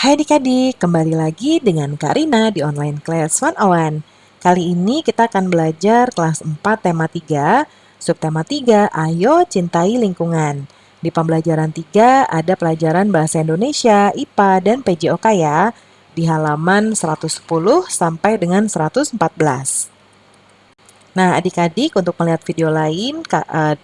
Hai adik-adik, kembali lagi dengan Kak Rina di Online Class 101. Kali ini kita akan belajar kelas 4 tema 3, subtema 3, Ayo Cintai Lingkungan. Di pembelajaran 3 ada pelajaran Bahasa Indonesia, IPA, dan PJOK ya, di halaman 110 sampai dengan 114. Nah, adik-adik untuk melihat video lain,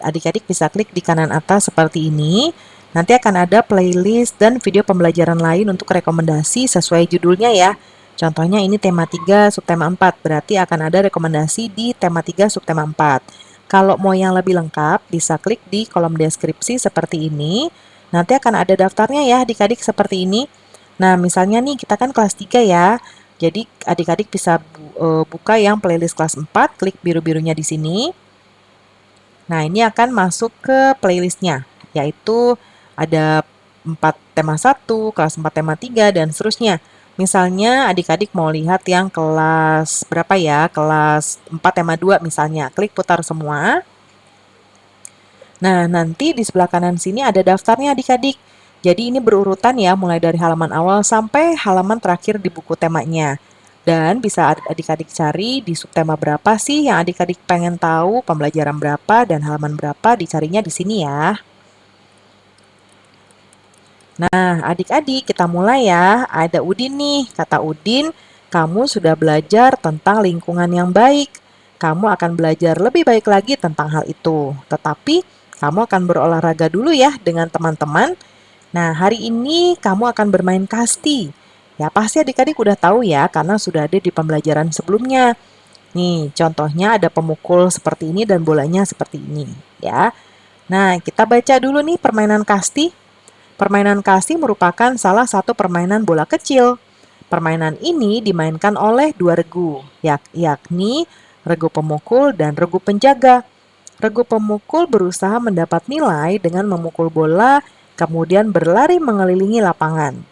adik-adik bisa klik di kanan atas seperti ini. Nanti akan ada playlist dan video pembelajaran lain untuk rekomendasi sesuai judulnya ya. Contohnya ini tema 3 subtema 4, berarti akan ada rekomendasi di tema 3 subtema 4. Kalau mau yang lebih lengkap, bisa klik di kolom deskripsi seperti ini. Nanti akan ada daftarnya ya adik-adik seperti ini. Nah, misalnya nih kita kan kelas 3 ya. Jadi adik-adik bisa buka yang playlist kelas 4, klik biru-birunya di sini. Nah, ini akan masuk ke playlistnya, yaitu ada 4 tema 1, kelas 4 tema 3, dan seterusnya. Misalnya adik-adik mau lihat yang kelas berapa ya, kelas 4 tema 2 misalnya, klik putar semua. Nah, nanti di sebelah kanan sini ada daftarnya adik-adik. Jadi ini berurutan ya, mulai dari halaman awal sampai halaman terakhir di buku temanya. Dan bisa adik-adik cari di subtema berapa sih yang adik-adik pengen tahu, pembelajaran berapa dan halaman berapa, dicarinya di sini ya. Nah, adik-adik kita mulai ya. Ada Udin nih, kata Udin, kamu sudah belajar tentang lingkungan yang baik. Kamu akan belajar lebih baik lagi tentang hal itu. Tetapi kamu akan berolahraga dulu ya dengan teman-teman. Nah, hari ini kamu akan bermain kasti. Ya, pasti adik-adik udah tahu ya, karena sudah ada di pembelajaran sebelumnya. Nih, contohnya ada pemukul seperti ini dan bolanya seperti ini, ya. Nah, kita baca dulu nih permainan kasti. Permainan kasti merupakan salah satu permainan bola kecil. Permainan ini dimainkan oleh dua regu, yakni regu pemukul dan regu penjaga. Regu pemukul berusaha mendapat nilai dengan memukul bola kemudian berlari mengelilingi lapangan.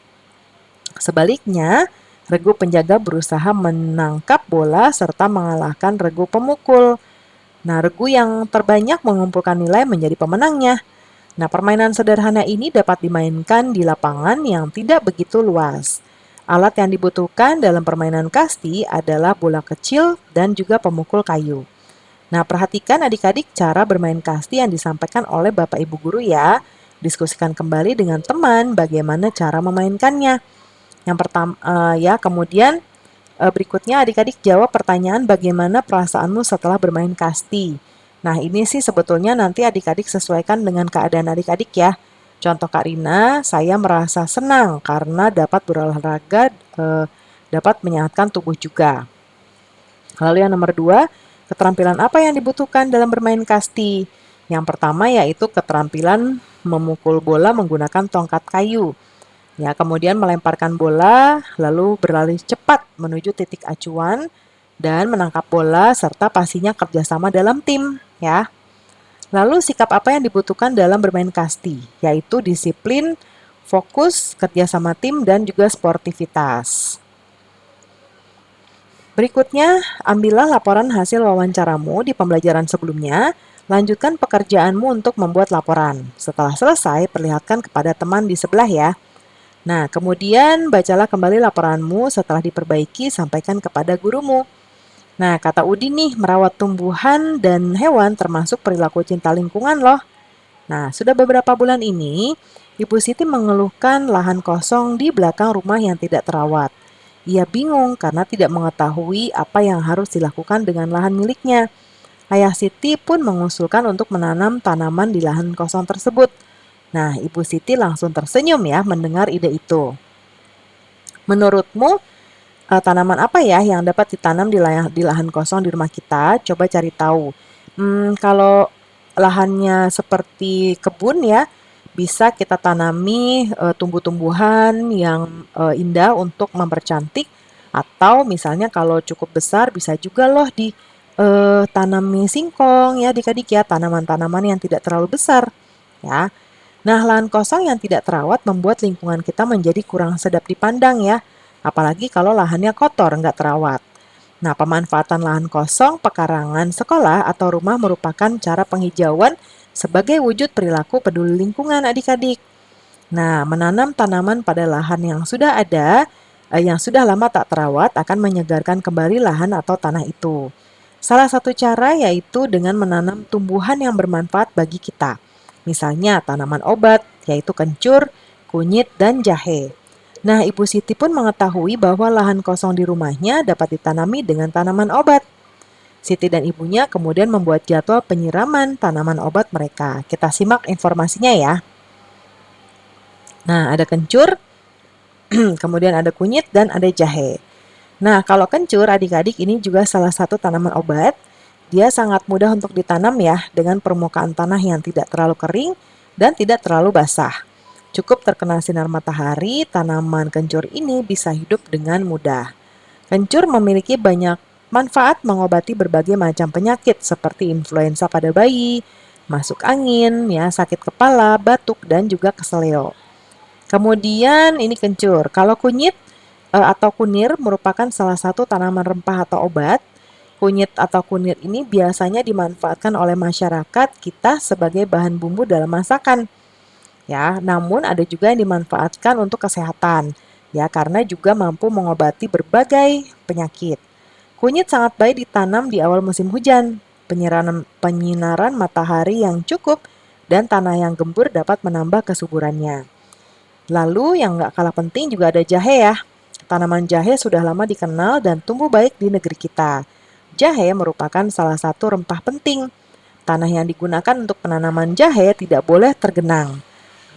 Sebaliknya, regu penjaga berusaha menangkap bola serta mengalahkan regu pemukul. Nah, regu yang terbanyak mengumpulkan nilai menjadi pemenangnya. Nah, permainan sederhana ini dapat dimainkan di lapangan yang tidak begitu luas. Alat yang dibutuhkan dalam permainan kasti adalah bola kecil dan juga pemukul kayu. Nah, perhatikan adik-adik cara bermain kasti yang disampaikan oleh Bapak Ibu Guru ya. Diskusikan kembali dengan teman bagaimana cara memainkannya. Yang pertama ya, kemudian berikutnya adik-adik jawab pertanyaan bagaimana perasaanmu setelah bermain kasti. Nah, ini sih sebetulnya nanti adik-adik sesuaikan dengan keadaan adik-adik ya. Contoh Kak Rina, saya merasa senang karena dapat berolahraga, dapat menyehatkan tubuh juga. Lalu yang nomor 2, keterampilan apa yang dibutuhkan dalam bermain kasti? Yang pertama yaitu keterampilan memukul bola menggunakan tongkat kayu. Ya, kemudian melemparkan bola, lalu berlari cepat menuju titik acuan, dan menangkap bola serta pastinya kerjasama dalam tim. Ya, lalu sikap apa yang dibutuhkan dalam bermain kasti? Yaitu disiplin, fokus, kerjasama tim, dan juga sportivitas. Berikutnya, ambillah laporan hasil wawancaramu di pembelajaran sebelumnya. Lanjutkan pekerjaanmu untuk membuat laporan. Setelah selesai, perlihatkan kepada teman di sebelah ya. Nah, kemudian bacalah kembali laporanmu setelah diperbaiki, sampaikan kepada gurumu. Nah, kata Udin nih, merawat tumbuhan dan hewan termasuk perilaku cinta lingkungan loh. Nah, sudah beberapa bulan ini, Ibu Siti mengeluhkan lahan kosong di belakang rumah yang tidak terawat. Ia bingung karena tidak mengetahui apa yang harus dilakukan dengan lahan miliknya. Ayah Siti pun mengusulkan untuk menanam tanaman di lahan kosong tersebut. Nah, Ibu Siti langsung tersenyum ya mendengar ide itu. Menurutmu, tanaman apa ya yang dapat ditanam di lahan kosong di rumah kita? Coba cari tahu. Kalau lahannya seperti kebun ya, bisa kita tanami tumbuh-tumbuhan yang indah untuk mempercantik, atau misalnya kalau cukup besar bisa juga loh ditanami singkong ya adik-adik ya, tanaman-tanaman yang tidak terlalu besar ya. Nah, lahan kosong yang tidak terawat membuat lingkungan kita menjadi kurang sedap dipandang ya, apalagi kalau lahannya kotor, nggak terawat. Nah, pemanfaatan lahan kosong, pekarangan sekolah atau rumah merupakan cara penghijauan sebagai wujud perilaku peduli lingkungan adik-adik. Nah, menanam tanaman pada lahan yang sudah ada, yang sudah lama tak terawat akan menyegarkan kembali lahan atau tanah itu. Salah satu cara yaitu dengan menanam tumbuhan yang bermanfaat bagi kita. Misalnya tanaman obat, yaitu kencur, kunyit, dan jahe. Nah, Ibu Siti pun mengetahui bahwa lahan kosong di rumahnya dapat ditanami dengan tanaman obat. Siti dan ibunya kemudian membuat jadwal penyiraman tanaman obat mereka. Kita simak informasinya ya. Nah, ada kencur, kemudian ada kunyit, dan ada jahe. Nah, kalau kencur adik-adik ini juga salah satu tanaman obat. Dia sangat mudah untuk ditanam ya, dengan permukaan tanah yang tidak terlalu kering dan tidak terlalu basah. Cukup terkena sinar matahari, tanaman kencur ini bisa hidup dengan mudah. Kencur memiliki banyak manfaat mengobati berbagai macam penyakit seperti influenza pada bayi, masuk angin, ya, sakit kepala, batuk, dan juga keseleo. Kemudian ini kencur. Kalau kunyit atau kunir merupakan salah satu tanaman rempah atau obat. Kunyit atau kunir ini biasanya dimanfaatkan oleh masyarakat kita sebagai bahan bumbu dalam masakan. Ya, namun ada juga yang dimanfaatkan untuk kesehatan. Ya, karena juga mampu mengobati berbagai penyakit. Kunyit sangat baik ditanam di awal musim hujan. Penyinaran matahari yang cukup dan tanah yang gembur dapat menambah kesuburannya. Lalu yang nggak kalah penting juga ada jahe ya. Tanaman jahe sudah lama dikenal dan tumbuh baik di negeri kita. Jahe merupakan salah satu rempah penting. Tanah yang digunakan untuk penanaman jahe tidak boleh tergenang.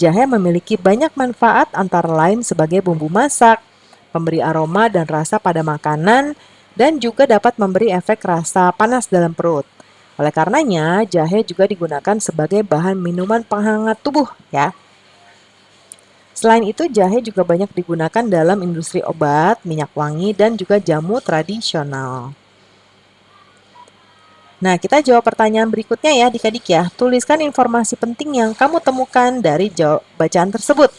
Jahe memiliki banyak manfaat antara lain sebagai bumbu masak, pemberi aroma dan rasa pada makanan, dan juga dapat memberi efek rasa panas dalam perut. Oleh karenanya, jahe juga digunakan sebagai bahan minuman penghangat tubuh ya. Selain itu, jahe juga banyak digunakan dalam industri obat, minyak wangi, dan juga jamu tradisional. Nah, kita jawab pertanyaan berikutnya ya adik-adik ya. Tuliskan informasi penting yang kamu temukan dari bacaan tersebut.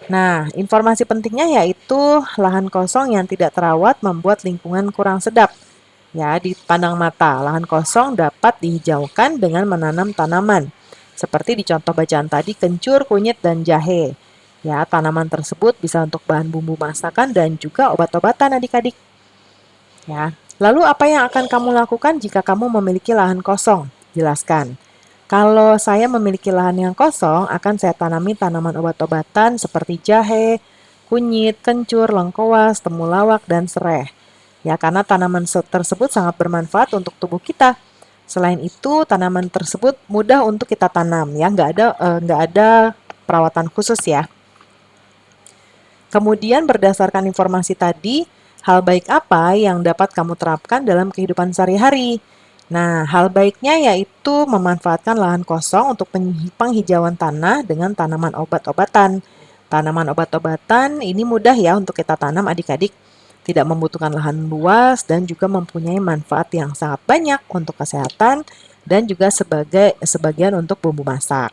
Nah, informasi pentingnya yaitu lahan kosong yang tidak terawat membuat lingkungan kurang sedap. Ya, di pandang mata, lahan kosong dapat dihijaukan dengan menanam tanaman. Seperti di contoh bacaan tadi, kencur, kunyit, dan jahe. Ya, tanaman tersebut bisa untuk bahan bumbu masakan dan juga obat-obatan adik-adik. Ya, lalu apa yang akan kamu lakukan jika kamu memiliki lahan kosong? Jelaskan. Kalau saya memiliki lahan yang kosong, akan saya tanami tanaman obat-obatan seperti jahe, kunyit, kencur, lengkoas, temulawak, dan sereh. Ya, karena tanaman tersebut sangat bermanfaat untuk tubuh kita. Selain itu, tanaman tersebut mudah untuk kita tanam, ya, nggak ada perawatan khusus ya. Kemudian berdasarkan informasi tadi, hal baik apa yang dapat kamu terapkan dalam kehidupan sehari-hari? Nah, hal baiknya yaitu memanfaatkan lahan kosong untuk penghijauan tanah dengan tanaman obat-obatan. Tanaman obat-obatan ini mudah ya untuk kita tanam adik-adik. Tidak membutuhkan lahan luas dan juga mempunyai manfaat yang sangat banyak untuk kesehatan dan juga sebagian untuk bumbu masak.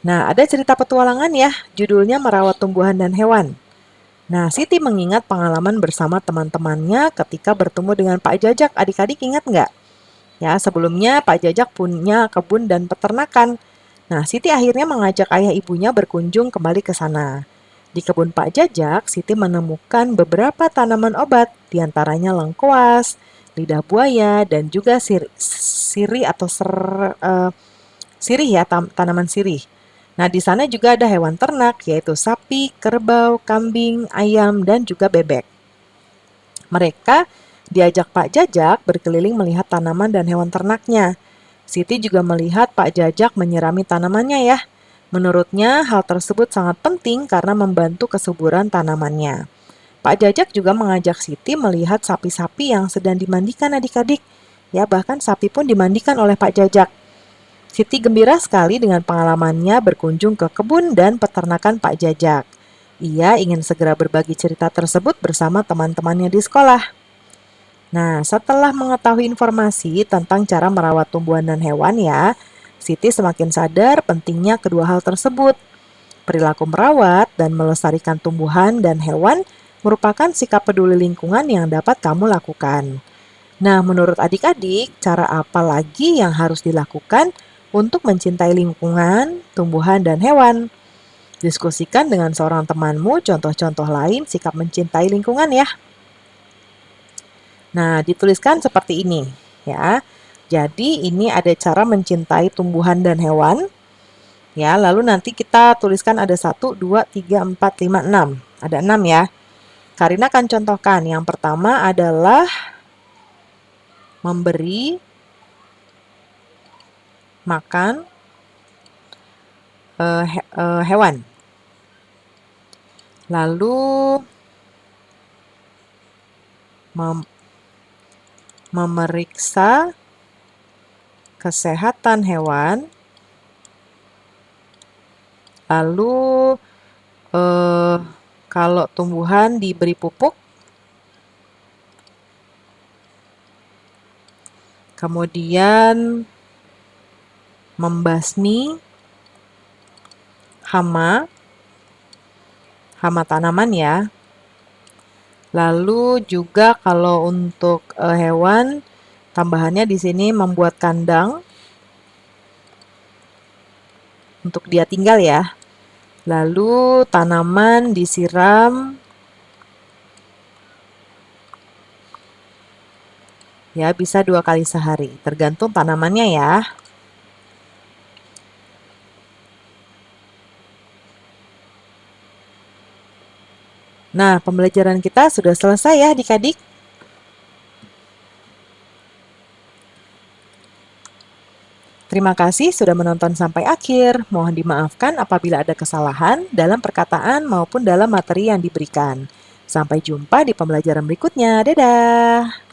Nah, ada cerita petualangan ya, judulnya Merawat Tumbuhan dan Hewan. Nah, Siti mengingat pengalaman bersama teman-temannya ketika bertemu dengan Pak Jajak. Adik-adik ingat nggak? Ya, sebelumnya Pak Jajak punya kebun dan peternakan. Nah, Siti akhirnya mengajak ayah ibunya berkunjung kembali ke sana. Di kebun Pak Jajak, Siti menemukan beberapa tanaman obat, diantaranya lengkoas, lidah buaya, dan juga sirih atau sirih ya, tanaman sirih. Nah, di sana juga ada hewan ternak, yaitu sapi, kerbau, kambing, ayam, dan juga bebek. Mereka diajak Pak Jajak berkeliling melihat tanaman dan hewan ternaknya. Siti juga melihat Pak Jajak menyirami tanamannya ya. Menurutnya, hal tersebut sangat penting karena membantu kesuburan tanamannya. Pak Jajak juga mengajak Siti melihat sapi-sapi yang sedang dimandikan adik-adik. Ya, bahkan sapi pun dimandikan oleh Pak Jajak. Siti gembira sekali dengan pengalamannya berkunjung ke kebun dan peternakan Pak Jajak. Ia ingin segera berbagi cerita tersebut bersama teman-temannya di sekolah. Nah, setelah mengetahui informasi tentang cara merawat tumbuhan dan hewan ya, Siti semakin sadar pentingnya kedua hal tersebut. Perilaku merawat dan melestarikan tumbuhan dan hewan merupakan sikap peduli lingkungan yang dapat kamu lakukan. Nah, menurut adik-adik, cara apa lagi yang harus dilakukan untuk mencintai lingkungan, tumbuhan, dan hewan? Diskusikan dengan seorang temanmu contoh-contoh lain sikap mencintai lingkungan ya. Nah, dituliskan seperti ini ya. Jadi ini ada cara mencintai tumbuhan dan hewan. Ya, lalu nanti kita tuliskan ada 1, 2, 3, 4, 5, 6. Ada 6 ya. Karina akan contohkan. Yang pertama adalah memberi makan hewan. Lalu memeriksa kesehatan hewan. Lalu kalau tumbuhan diberi pupuk, kemudian membasmi hama tanaman ya. Lalu juga kalau untuk hewan, tambahannya di sini membuat kandang untuk dia tinggal ya. Lalu tanaman disiram ya, bisa 2 kali sehari, tergantung tanamannya ya. Nah, pembelajaran kita sudah selesai ya adik-adik. Terima kasih sudah menonton sampai akhir. Mohon dimaafkan apabila ada kesalahan dalam perkataan maupun dalam materi yang diberikan. Sampai jumpa di pembelajaran berikutnya. Dadah!